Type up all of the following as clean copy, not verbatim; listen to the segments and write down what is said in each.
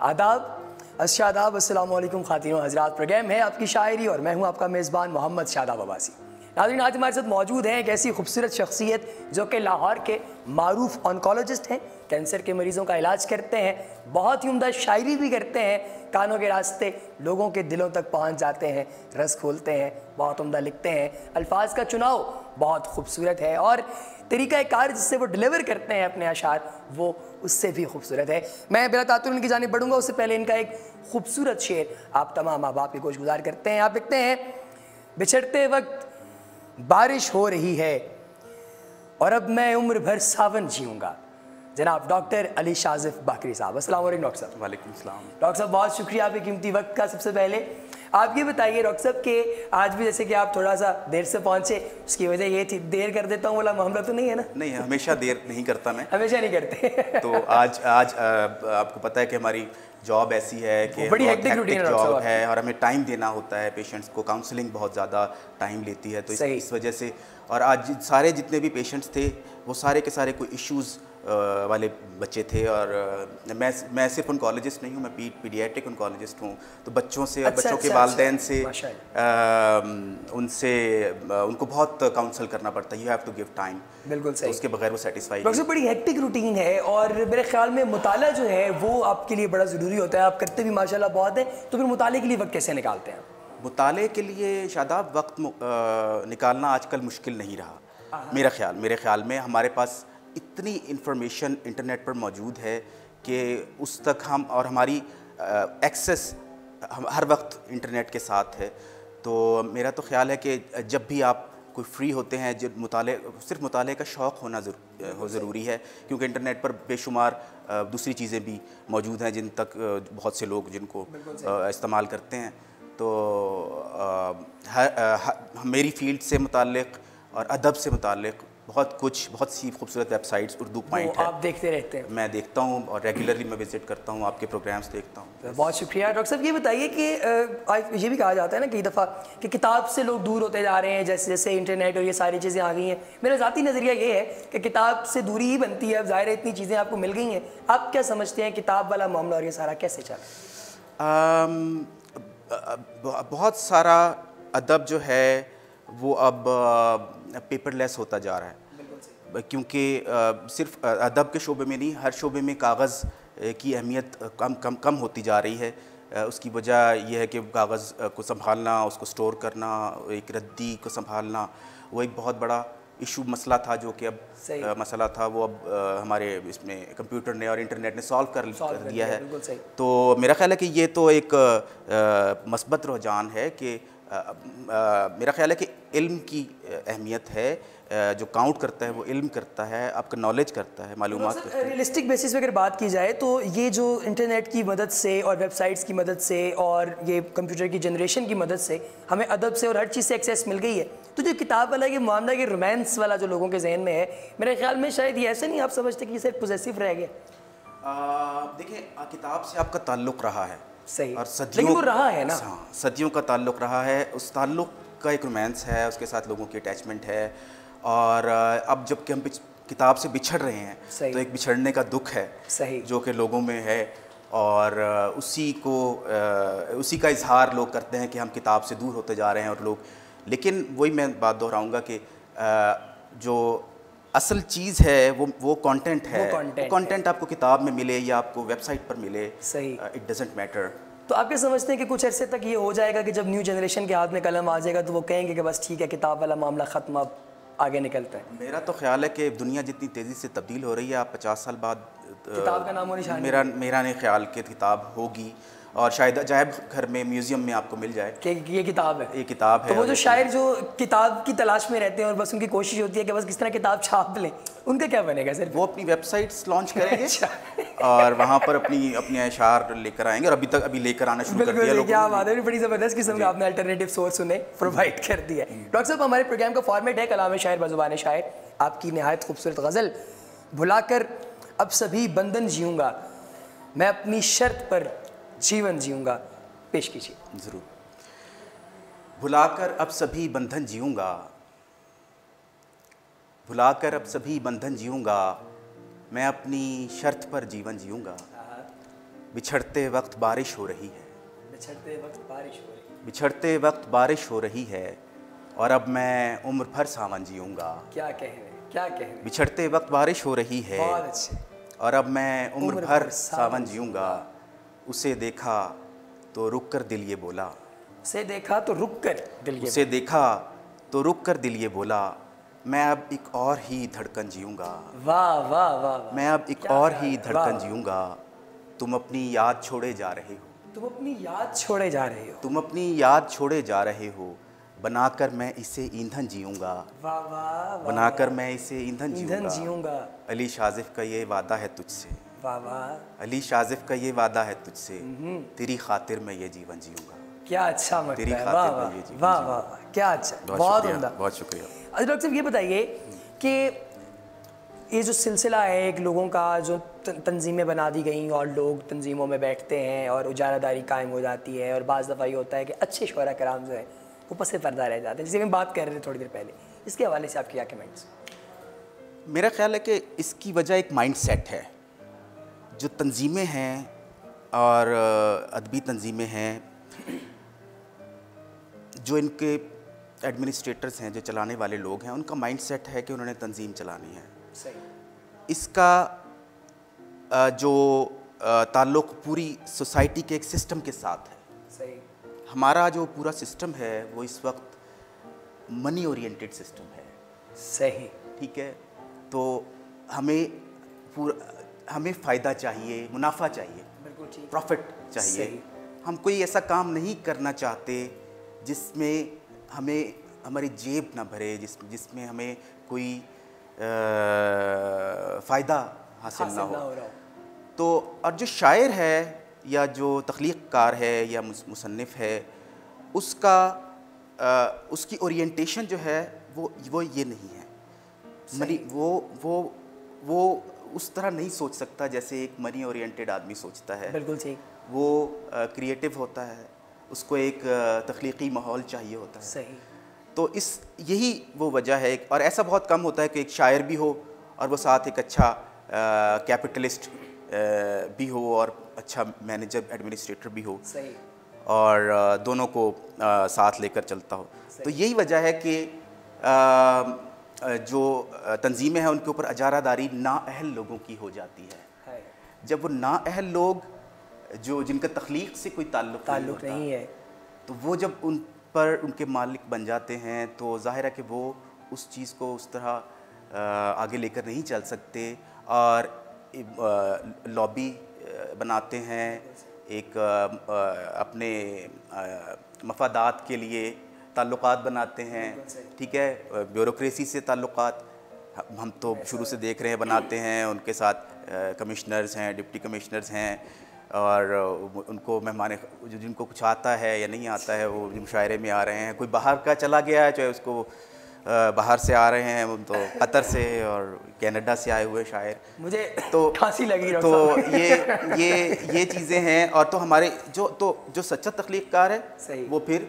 आदाब, अस्शादाब, अस्सलामु अलैकुम ख़ातिन व हज़रात। प्रोग्राम है आपकी शायरी और मैं हूँ आपका मेज़बान मोहम्मद शादाब अब्बासी। नाज़रीन, आज हमारे साथ मौजूद हैं एक ऐसी खूबसूरत शख्सियत जो कि लाहौर के मारूफ ऑन्कोलॉजिस्ट हैं, कैंसर के मरीज़ों का इलाज करते हैं, बहुत ही उम्दा शायरी भी करते हैं, कानों के रास्ते लोगों के दिलों तक पहुँच जाते हैं, रस खोलते हैं, बहुत उम्दा लिखते हैं, अल्फाज का चुनाव बहुत खूबसूरत है और तरीक़ा कार जिससे वो डिलीवर करते हैं अपने अशार वो उससे भी खूबसूरत है। मैं बिला तातुल इनकी जानिब बढ़ूँगा, उससे पहले इनका एक खूबसूरत शेर आप तमाम अहबाब की गोशगुजार करते हैं। आप लिखते हैं, बिछड़ते वक्त बारिश हो रही है और अब मैं उम्र भर सावन जीऊँगा। जनाब डॉक्टर अली शाज़िफ़ बाकरी साहब, अस्सलाम वालेकुम डॉक्टर साहब। वालेकुम सलाम। डॉक्टर साहब बहुत शुक्रिया आपके कीमती वक्त का। सबसे पहले आप ये बताइए डॉक्टर साहब कि आज भी जैसे कि आप थोड़ा सा देर से पहुँचे, उसकी वजह ये थी देर कर देता हूँ वाला मामला तो नहीं है ना? नहीं, हमेशा देर नहीं करता मैं। हमेशा नहीं करते। तो आज आपको पता है कि हमारी जॉब ऐसी है कि बड़ी हेक्टिक रूटीन जॉब है और हमें टाइम देना होता है पेशेंट्स को। काउंसलिंग बहुत ज़्यादा टाइम लेती है, तो इस वजह से। और आज सारे जितने भी पेशेंट्स थे वो सारे के सारे कोई इश्यूज़ वाले बच्चे थे। और मैं सिर्फ ऑन्कोलॉजिस्ट नहीं हूँ, मैं पीडियाट्रिक ऑन्कोलॉजिस्ट हूँ। तो बच्चों से और बच्चों के वालिदैन से उनको बहुत काउंसल करना पड़ता है। You have to give time. बिल्कुल सही। तो उसके बगैर वो सेटिस्फाई डॉक्टर, बड़ी हेक्टिक रूटीन है और मेरे ख्याल में मुताला जो है वो आपके लिए बड़ा ज़रूरी होता है। आप करते भी माशाल्लाह बहुत है, तो फिर मुताले के लिए वक्त कैसे निकालते हैं? मुताले के लिए शादाब वक्त निकालना आजकल मुश्किल नहीं रहा। मेरे ख्याल में हमारे पास इतनी इन्फॉर्मेशन इंटरनेट पर मौजूद है कि उस तक हम और हमारी एक्सेस हर वक्त इंटरनेट के साथ है। तो मेरा तो ख्याल है कि जब भी आप कोई फ्री होते हैं, जब सिर्फ मुताले का शौक़ होना ज़रूरी है, क्योंकि इंटरनेट पर बेशुमार दूसरी चीज़ें भी मौजूद हैं जिन तक बहुत से लोग जिनको इस्तेमाल करते हैं। तो मेरी फ़ील्ड से मुताल्लिक़ और अदब से मुताल्लिक़ बहुत सी खूबसूरत वेबसाइट्स उर्दू पॉइंट है, आप देखते रहते हैं? मैं देखता हूँ और रेगुलरली मैं विज़िट करता हूँ, आपके प्रोग्राम्स देखता हूँ। बहुत शुक्रिया डॉक्टर साहब। ये बताइए कि ये भी कहा जाता है ना कई दफ़ा कि किताब से लोग दूर होते जा रहे हैं, जैसे जैसे इंटरनेट और ये सारी चीज़ें आ गई हैं। मेरा ज़ाती नज़रिया ये है कि किताब से दूरी ही बनती है। अब ज़ाहिर है इतनी चीज़ें आपको मिल गई हैं, आप क्या समझते हैं किताब वाला मामला और ये सारा कैसे चला? बहुत सारा अदब जो है वो अब पेपरलेस होता जा रहा है, क्योंकि सिर्फ अदब के शोबे में नहीं, हर शोबे में कागज़ की अहमियत कम होती जा रही है। उसकी वजह यह है कि कागज़ को संभालना, उसको स्टोर करना, एक रद्दी को संभालना, वो एक बहुत बड़ा इशू मसला था जो कि अब मसला था वो अब हमारे इसमें कंप्यूटर ने और इंटरनेट ने सॉल्व कर दिया है। तो मेरा ख्याल है कि ये तो एक मस्बत रुझान है कि मेरा ख्याल है कि इल्म की अहमियत है। जो काउंट करता है वो इल्म करता है, आपका नॉलेज करता है, मालूमात करता है। रियलिस्टिक बेसिस पे अगर बात की जाए तो ये जो इंटरनेट की मदद से और वेबसाइट्स की मदद से और ये कंप्यूटर की जनरेशन की मदद से हमें अदब से और हर चीज़ से एक्सेस मिल गई है, तो जो किताब वाला ये मामला, ये रोमांस वाला जो लोगों के जहन में है, मेरे ख्याल में शायद ये ऐसे नहीं आप समझते कि ये सिर्फ पोजेसिव रह गया? देखिए, किताब से आपका ताल्लुक़ रहा है, सही, और सदियों, लेकिन वो रहा है ना, सदियों का ताल्लुक़ रहा है। उस ताल्लुक़ का एक रोमांस है, उसके साथ लोगों की अटैचमेंट है। और अब जब कि हम किताब से बिछड़ रहे हैं तो एक बिछड़ने का दुख है जो कि लोगों में है, और उसी का इजहार लोग करते हैं कि हम किताब से दूर होते जा रहे हैं। और लोग, लेकिन वही मैं बात दोहराऊंगा कि जो असल चीज़ है वो कंटेंट है। वो कंटेंट आपको किताब में मिले या आपको वेबसाइट पर मिले, इट डजंट मैटर। तो आप क्या समझते हैं कि कुछ अरसे तक ये हो जाएगा कि जब न्यू जनरेशन के हाथ में कलम आ जाएगा तो वो कहेंगे कि बस ठीक है, किताब वाला मामला ख़त्म, अब आगे निकलता है? मेरा तो ख्याल है कि दुनिया जितनी तेज़ी से तब्दील हो रही है, आप 50 साल बाद किताब का नामो निशान, मेरा नहीं ख्याल कि किताब होगी। और शायद अजायब घर में, म्यूजियम में आपको मिल जाए कि ये किताब है, ये किताब है। तो वो जो शायर जो किताब की तलाश में रहते हैं और बस उनकी कोशिश होती है कि बस किस तरह किताब छाप लें, उनका क्या बनेगा सर? वो अपनी वेबसाइट्स लॉन्च करेंगे और वहाँ पर अपने अशार लेकर आएंगे, और अभी लेकर आना शुरू कर दिया लोगों ने। क्या बात है, बड़ी ज़बरदस्त किस्म का आपने अल्टरनेटिव सोर्स उन्हें प्रोवाइड कर दिया है। डॉक्टर साहब, हमारे प्रोग्राम का फॉर्मेट है कलाम शायर बज़ुबान शायर। आपकी नहायत खूबसूरत गज़ल, भुलाकर अब सभी बंधन जीऊँगा, मैं अपनी शर्त पर जीवन जीऊँगा, पेश कीजिए। ज़रूर। भुलाकर अब सभी बंधन जीऊँगा, भुलाकर अब सभी बंधन जीऊँगा, मैं अपनी शर्त पर जीवन जीऊँगा। बिछड़ते वक्त बारिश हो रही है, बिछड़ते वक्त बारिश हो रही। बिछड़ते वक्त बारिश हो रही है, और अब मैं उम्र भर सावन जीऊँगा। क्या कहने, क्या कहने। बिछड़ते वक्त बारिश हो रही है, बहुत अच्छे। और अब मैं उम्र भर सावन जीऊँगा। उसे देखा तो रुक कर दिल ये बोला, उसे देखा तो रुक कर दिल ये, उसे देखा तो रुक कर दिल ये बोला, मैं अब एक और ही धड़कन जीऊँगा। वाह वाह वाह वाह। मैं अब एक और ही धड़कन जीऊँगा। तुम अपनी याद छोड़े जा रहे हो, तुम अपनी याद छोड़े जा रहे हो, तुम अपनी याद छोड़े जा रहे हो, बनाकर मैं इसे ईंधन जीऊँगा। वाह वाह। बनाकर मैं इसे ईंधन ईंधन जीऊँगा। जीऊँगा। अली शाजिफ का ये वादा है तुझसे, वाह वाह। अली शाजिफ का ये वादा है तुझसे, तेरी खातिर मैं ये जीवन जीऊँगा। क्या अच्छा मत तेरी है। खातिर वाह मैं वाह ये जीवन वाह जीऊँगा। वाह, क्या अच्छा, बहुत बहुत शुक्रिया, उम्दा। बहुत शुक्रिया। अच्छा डॉक्टर साहब ये बताइए कि ये जो सिलसिला है एक लोगों का जो तंजीमें बना दी गई और लोग तंजीमों में बैठते हैं और उजारादारी कायम हो जाती है, और बाज़ दफ़ा ये होता है कि अच्छे शोरा कराम जो है वो पस पर्दा रह जाते हैं, जिसे हम बात कर रहे थे थोड़ी देर पहले, इसके हवाले से आपके क्या कमेंट्स? मेरा ख्याल है कि इसकी वजह एक माइंड सेट है। जो तंजीमें हैं और अदबी तंजीमें हैं, जो इनके एडमिनिस्ट्रेटर्स हैं, जो चलाने वाले लोग हैं, उनका माइंड सेट है कि उन्होंने तंजीम चलानी है। सही। इसका जो ताल्लुक़ पूरी सोसाइटी के एक सिस्टम के साथ है। सही। हमारा जो पूरा सिस्टम है वो इस वक्त मनी ओरिएंटेड सिस्टम है। सही। ठीक है, तो हमें फ़ायदा चाहिए, मुनाफा चाहिए, बिल्कुल ठीक, प्रॉफिट चाहिए। सही। हम कोई ऐसा काम नहीं करना चाहते जिसमें हमें हमारी जेब ना भरे, जिसमें हमें कोई फ़ायदा हासिल ना हो। तो और जो शायर है या जो तख्लीक़कार है या मुसन्निफ़ है, उसकी ओरिएंटेशन जो है वो ये नहीं है। मनी वो उस तरह नहीं सोच सकता जैसे एक मनी ओरिएंटेड आदमी सोचता है। बिल्कुल ठीक। वो क्रिएटिव होता है, उसको एक तख्लीक़ी माहौल चाहिए होता है। सही। तो यही वो वजह है। और ऐसा बहुत कम होता है कि एक शायर भी हो और वो साथ एक अच्छा कैपिटलिस्ट भी हो और अच्छा मैनेजर एडमिनिस्ट्रेटर भी हो। सही। और दोनों को साथ लेकर चलता हो। तो यही वजह है कि जो तंजीमें हैं उनके ऊपर अजारादारी नाअहल लोगों की हो जाती है। जब वो नाअहल लोग जिनका तख्लीक़ से कोई ताल्लुक़ नहीं है, तो वो जब उन पर उनके मालिक बन जाते हैं तो ज़ाहिर है कि वो उस चीज़ को उस तरह आगे लेकर नहीं चल सकते और लॉबी बनाते हैं, एक अपने मफादात के लिए ताल्लुकात बनाते हैं। ठीक है, ब्यूरोक्रेसी से ताल्लुकात हम तो शुरू से देख रहे हैं बनाते हैं। उनके साथ कमिश्नर्स हैं, डिप्टी कमिश्नर्स हैं, और उनको मेहमान जिनको कुछ आता है या नहीं आता है वो मुशायरे में आ रहे हैं। कोई बाहर का चला गया है, चाहे उसको बाहर से आ रहे हैं, तो कतर से और कनाडा से आए हुए शायर, मुझे तो खांसी लगी। तो ये चीज़ें हैं। और तो हमारे जो सच्चा तख्लीक़कार है वो फिर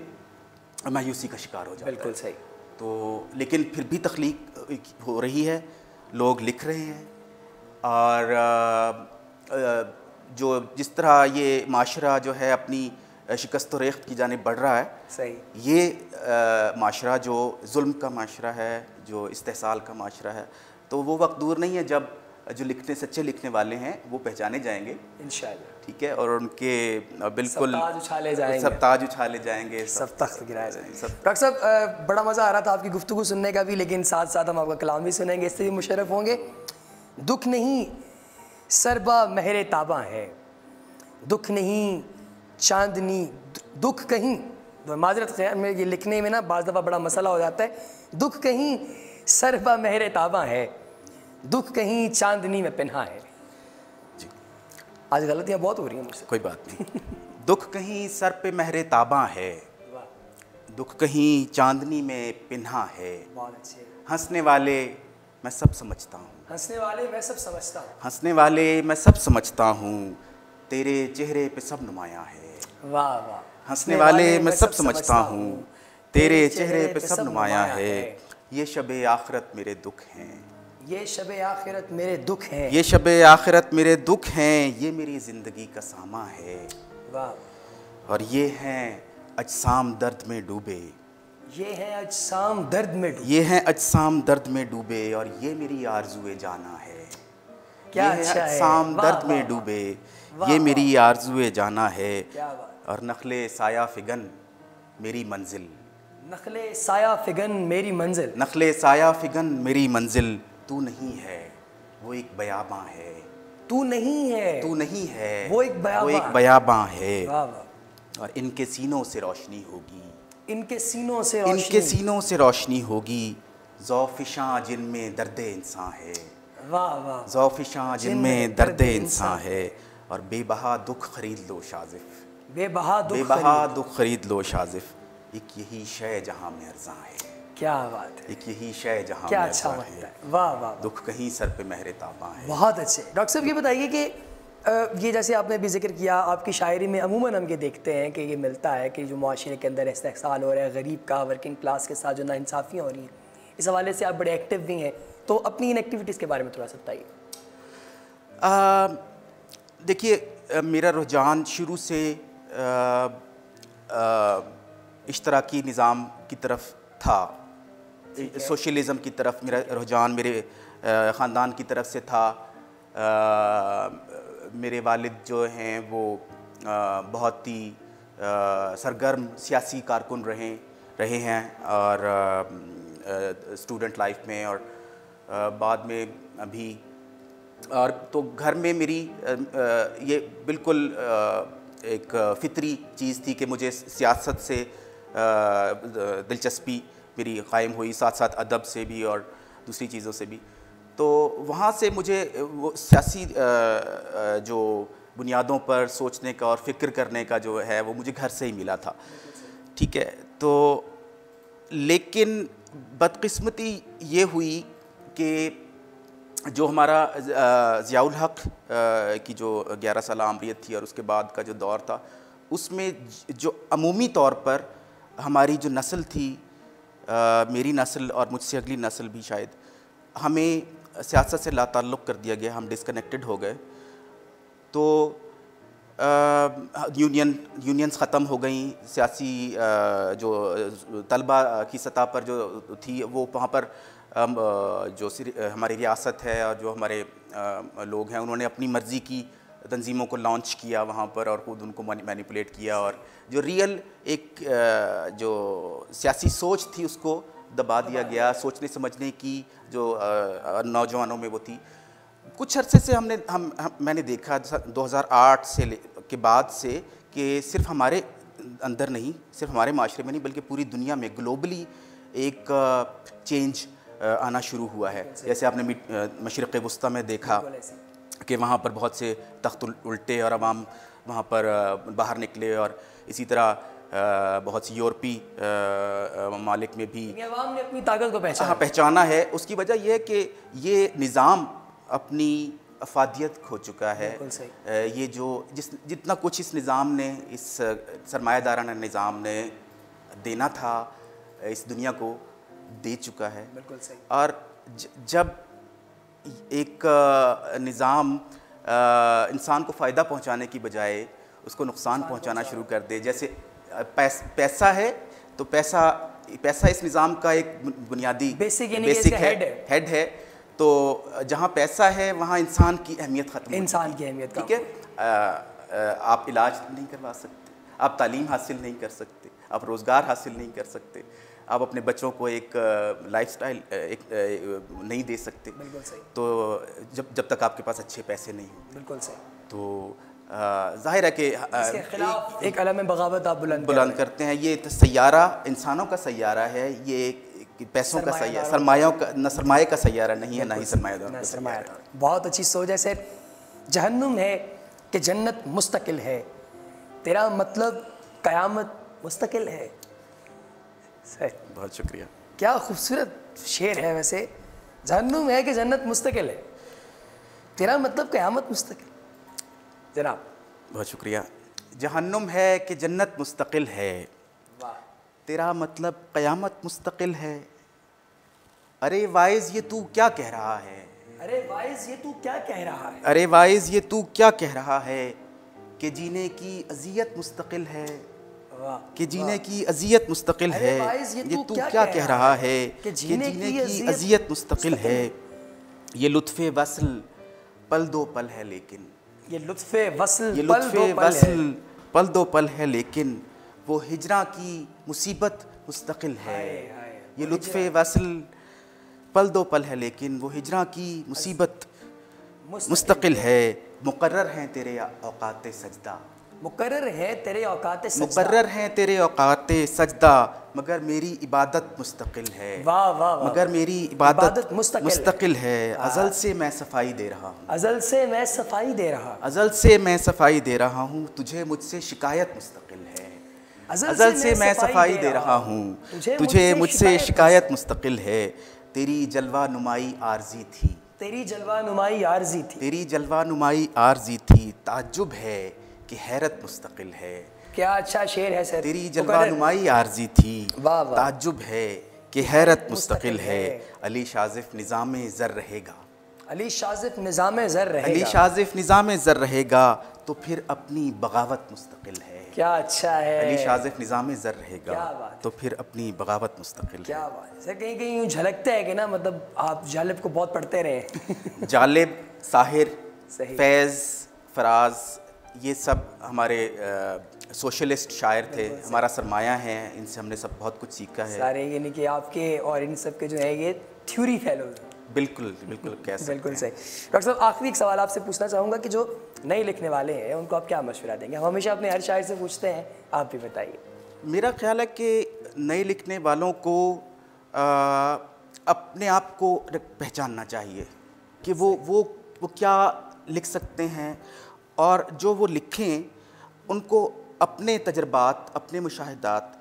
मायूसी का शिकार हो जाता है। बिल्कुल सही। तो लेकिन फिर भी तख्लीक़ हो रही है, लोग लिख रहे हैं। और जो जिस तरह ये माशरा जो है अपनी शिकस्त और रेख्त की जानिब बढ़ रहा है, सही, ये माशरा जो जुल्म का माशरा है, जो इस्तेहसाल का माशरा है, तो वो वक्त दूर नहीं है जब जो सच्चे लिखने वाले हैं वो पहचाने जाएंगे इंशाअल्लाह। ठीक है, और उनके बिल्कुल सब ताज उछाले जाएंगे, सब ताज उछाले जाएंगे, सब तख्त गिराए जाएंगे। डॉक्टर साहब बड़ा मज़ा आ रहा था आपकी गुफ्तगू सुनने का भी, लेकिन साथ साथ हम आपका कलाम भी सुनेंगे, इससे भी मुशर्रफ होंगे। दुख नहीं सरबा महरे ताबा है, दुख नहीं चांदनी, दुख कहीं, माजरत खैर में ये लिखने में ना बाज़ दफ़ा बड़ा मसला हो जाता है। दुख कहीं सरबा महरे ताबा है, दुख कहीं चांदनी में पिन्हा है। जी, आज गलतियाँ बहुत हो रही हैं मुझसे। कोई बात नहीं। दुख कहीं सर पे महरे ताबा है, दुख कहीं चांदनी में पिन्हा है। बहुत अच्छे। हंसने वाले मैं सब समझता हूँ, हंसने वाले मैं सब समझता हूँ, हंसने वाले मैं सब समझता हूँ, तेरे चेहरे पे सब नुमाया है। वाह वाह। हंसने वाले मैं सब समझता हूँ, तेरे चेहरे पे सब नुमाया है। ये शबे आखरत मेरे दुख हैं, ये शब आखिरत मेरे दुख हैं, ये शब आखिरत मेरे दुख हैं, ये मेरी ज़िंदगी का सामा है। वाह। और ये हैं अजसाम दर्द में डूबे, ये हैं अजसाम दर्द में डूबे, ये हैं अजसाम दर्द में डूबे, और ये मेरी आरज़ुए जाना है। क्या ये अच्छा है, अजसाम वाह, दर्द में वाह, डूबे, वाह, ये वाह, मेरी आरज़ुए जाना है। क्या बात। और नखले साया फिगन मेरी मंजिल, नखले साया फिगन मेरी मंजिल, नखले साया फिगन मेरी मंजिल, तू नहीं है वो एक बयाबां है, तू नहीं है तू नहीं है वो एक बयाबां, वो एक बयाबां है। वाह वाह। और इनके सीनों से रोशनी होगी, इनके सीनों से इनके रोशनी, सीनों से रोशनी होगी, ज़ौफ़िशां जिनमें दर्द इंसान है, वाह वाह। ज़ौफ़िशां जिनमें दर्द इंसान है। और बेबहा दुख खरीद लो शाज़िफ़, बेबहा दुख बेबहा खरीद। दुख खरीद लो शाज़िफ़, एक यही शय जहाँ में अर्ज़ां है, क्या बात है, एक यही शय जहाँ क्या में अच्छा अर्ज़ां लगता है, है, वाह वाह वाह। दुख कहीं सर पे महरे ताबा है। बहुत अच्छे। डॉक्टर साहब ये बताइए कि ये जैसे आपने भी जिक्र किया, आपकी शायरी में अमूमन हम ये देखते हैं कि ये मिलता है कि जो माशरे के अंदर इस्तेहसाल हो रहा है गरीब का, वर्किंग क्लास के साथ जो नाइंसाफ़ियाँ हो रही हैं, इस हवाले से आप बड़े एक्टिव भी हैं, तो अपनी इन एक्टिविटीज़ के बारे में थोड़ा सा बताइए। देखिए, मेरा रुझान शुरू से इश्तराकी निज़ाम की तरफ था, सोशलिज़म की तरफ मेरा रुझान मेरे ख़ानदान की तरफ से था। मेरे वालिद जो हैं वो बहुत ही सरगर्म सियासी कारकुन रहे हैं और स्टूडेंट लाइफ में और बाद में अभी। और तो घर में मेरी ये बिल्कुल एक फ़ितरी चीज़ थी कि मुझे सियासत से दिलचस्पी मेरी कायम हुई, साथ साथ अदब से भी और दूसरी चीज़ों से भी। तो वहाँ से मुझे वो सियासी जो बुनियादों पर सोचने का और फ़िक्र करने का जो है वो मुझे घर से ही मिला था, ठीक है। तो लेकिन बदकिस्मती ये हुई कि जो हमारा ज़ियाउल हक की जो 11 साल आमरीत थी और उसके बाद का जो दौर था, उसमें जो अमूमी तौर पर हमारी जो नस्ल थी, मेरी नस्ल और मुझसे अगली नस्ल भी शायद, हमें सियासत से लाताल्लुक़ कर दिया गया, हम डिस्कनेक्टेड हो गए। तो यूनियंस ख़त्म हो गई, सियासी जो तलबा की सतह पर जो थी वो वहाँ पर जो हमारी रियासत है और जो हमारे लोग हैं उन्होंने अपनी मर्ज़ी की तंजीमों को लॉन्च किया वहाँ पर और ख़ुद उनको मैनिपुलेट किया, और जो रियल एक जो सियासी सोच थी उसको दबा दिया गया। सोचने समझने की जो नौजवानों में वो थी। कुछ अरसे से मैंने देखा 2008 के बाद से कि सिर्फ हमारे अंदर नहीं, सिर्फ हमारे माशरे में नहीं, बल्कि पूरी दुनिया में ग्लोबली एक चेंज आना शुरू हुआ है। जैसे आपने मशरिक़ वस्ता में देखा कि वहाँ पर बहुत से तख्त उल्टे और अवाम वहाँ पर बाहर निकले, और इसी तरह बहुत सी यूरोपी ममालिक में भी अवाम ने अपनी ताकत को पहचाना है। उसकी वजह यह है कि ये निज़ाम अपनी अफादियत खो चुका है। ये जो जितना कुछ इस निज़ाम ने, इस सरमायादाराना निज़ाम ने देना था इस दुनिया को, दे चुका है। बिल्कुल सही। और जब एक निज़ाम इंसान को फ़ायदा पहुंचाने की बजाय उसको नुकसान पहुंचाना शुरू कर दे, जैसे पैसा है तो पैसा इस निज़ाम का एक बुनियादी बेसिक हेड है। तो जहाँ पैसा है वहाँ इंसान की अहमियत ख़त्म, इंसान की अहमियत, ठीक है। आप इलाज नहीं करवा सकते, आप तालीम हासिल नहीं कर सकते, आप रोज़गार हासिल नहीं कर सकते, आप अपने बच्चों को एक लाइफस्टाइल नहीं दे सकते। बिल्कुल सही। तो जब तक आपके पास अच्छे पैसे नहीं हो, बिल्कुल सही, तो ज़ाहिर है कि इसके खिलाफ एक अलम बगावत आप बुलंद करते हैं। ये सैयारा इंसानों का सैयारा है, ये पैसों का सैयारा, सरमाए का सैयारा नहीं है, ना ही सरमायादार। बहुत अच्छी सोच है सर। जहन्नुम है कि जन्नत मुस्तकिल है, तेरा मतलब क़यामत मुस्तकिल है। सर बहुत शुक्रिया, क्या खूबसूरत शेर है। वैसे जहन्नुम है कि जन्नत मुस्तकिल है, तेरा मतलब क़यामत मुस्तकिल। जनाब बहुत शुक्रिया। जहन्नुम है कि जन्नत मुस्तकिल है, तेरा मतलब क़यामत मुस्तकिल है। अरे वाइज ये तू क्या कह रहा है, अरे वाइज ये तू क्या कह रहा है, अरे वाइज ये तू क्या कह रहा है कि जीने की अजियत मुस्तकिल है, वाह, कि जीने की अजियत मुस्तकिल अरे है। वाइज ये तू क्या कह रहा है कि जीने की अजियत मुस्तकिल है। ये लुत्फ़े वस्ल पल दो पल है लेकिन, ये लुत्फ़े वस्ल ये पल दो लुत्फ़े पल है, वस्ल पल दो पल है लेकिन वो हिजरा की मुसीबत मुस्तकिल है। ये लुत्फ़े वस्ल पल दो पल है लेकिन वो हिजरा की मुसीबत मुस्तकिल है। मुकर्रर हैं तेरे औकात सजदा, मुकर्रर है तेरे औकात सजदा, मुकर्रर हैं तेरे औकात सजदा, मगर मेरी इबादत मुस्तकिल है। वाह वाह वाह, मगर मेरी इबादत मुस्तकिल है। अज़ल से मैं सफाई दे रहा हूँ, अज़ल से मैं सफाई दे रहा, अज़ल से मैं सफाई दे रहा हूँ, तुझे मुझसे शिकायत मुस्तकिल है। अज़ल से मैं सफाई दे रहा हूँ, तुझे मुझसे शिकायत मुस्तकिल है। तेरी जलवा नुमाई आरजी थी, तेरी जलवा नुमाई आरजी थी, तेरी जलवा नुमाई आरजी थी, ताज्जुब है कि हैरत मुस्तकिल है। क्या अच्छा शेर है सर। तेरी जलवा नुमाई आरजी थी, वाह वाह, ताज्जुब है कि हैरत मुस्तकिल है। अली शाज़िफ निज़ामे ज़र रहेगा, अली शाज़िफ निज़ामे ज़र रहेगा, अली शाज़िफ निज़ामे ज़र रहेगा तो फिर अपनी बगावत मुस्तकिल है। क्या अच्छा है। अली शाज़िफ निज़ामे ज़र रहेगा क्या बात, तो फिर अपनी बगावत मुस्तकिल क्या है। बात है सर। कहीं कहीं यूँ झलकता है कि ना, मतलब आप जालिब को बहुत पढ़ते रहे। जालिब, साहिर, सही, फैज़, फराज, ये सब हमारे सोशलिस्ट शायर थे, हमारा सरमाया है, इनसे हमने सब बहुत कुछ सीखा है। सारे यानी कि आपके और इन सब के जो है ये थ्योरी फेलोज। बिल्कुल बिल्कुल, कैसे बिल्कुल सही। डॉक्टर साहब आखिरी एक सवाल आपसे पूछना चाहूँगा कि जो नए लिखने वाले हैं उनको आप क्या मशवरा देंगे? हम हमेशा अपने हर शायर से पूछते हैं, आप भी बताइए। मेरा ख्याल है कि नए लिखने वालों को अपने आप को पहचानना चाहिए कि वो क्या लिख सकते हैं, और जो वो लिखें उनको अपने तजर्बात, अपने मुशाहिदात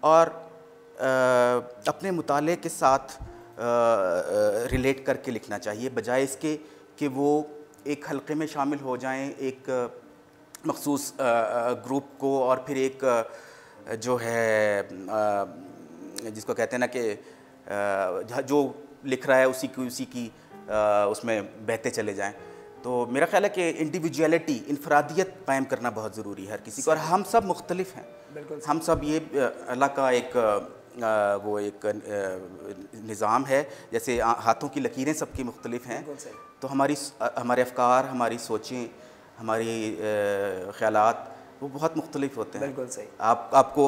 और अपने मुताले के साथ रिलेट करके लिखना चाहिए, बजाय इसके कि वो एक हलक़े में शामिल हो जाएं, एक मखसूस ग्रुप को, और फिर एक जो है जिसको कहते हैं ना कि जो लिख रहा है उसी की उसमें बहते चले जाएं। तो मेरा ख्याल है कि इंडिविजुअलिटी, इनफरादियत कायम करना बहुत ज़रूरी है हर किसी को, और हम सब मुख्तलिफ हैं। हम सब ये अल्लाह का एक वो एक निज़ाम है, जैसे हाथों की लकीरें सबकी मुख्तलिफ हैं, तो हमारे अफ़कार, हमारी सोचें, हमारी ख़यालात वो बहुत मुख्तलिफ होते हैं। बिल्कुल सही। आपको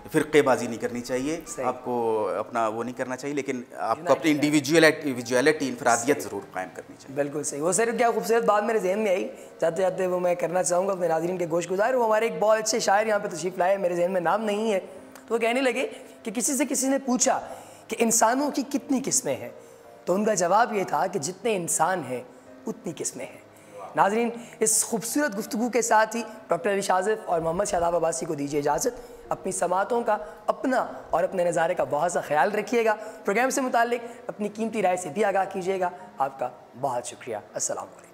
फ़िरक़ेबाज़ी नहीं करनी चाहिए, आपको अपना वो नहीं करना चाहिए, लेकिन आपको अपनी इंडिविजुअलिटी, इनफरादियत ज़रूर कायम करनी चाहिए। बिल्कुल सही। वो सर क्या खूबसूरत बात मेरे जहन में आई, जाते जाते वो मैं करना चाहूँगा अपने नाज़रीन के गोश गुज़ार। वो हमारे एक बहुत अच्छे शायर यहाँ पे तशरीफ़ लाए, मेरे जहन में नाम नहीं है, तो वो कहने लगे कि किसी ने पूछा कि इंसानों की कितनी किस्में हैं, तो उनका जवाब ये था कि जितने इंसान हैं उतनी किस्में हैं। नाज़रीन, इस खूबसूरत गुफ्तगू के साथ ही डॉक्टर अली शाज़िफ और मोहम्मद शादाब अब्बासी को दीजिए इजाज़त। अपनी समातों का, अपना और अपने नज़ारे का बहुत सा ख्याल रखिएगा। प्रोग्राम से मुताल्लिक अपनी कीमती राय से भी आगाह कीजिएगा। आपका बहुत शुक्रिया। अस्सलाम वालेकुम।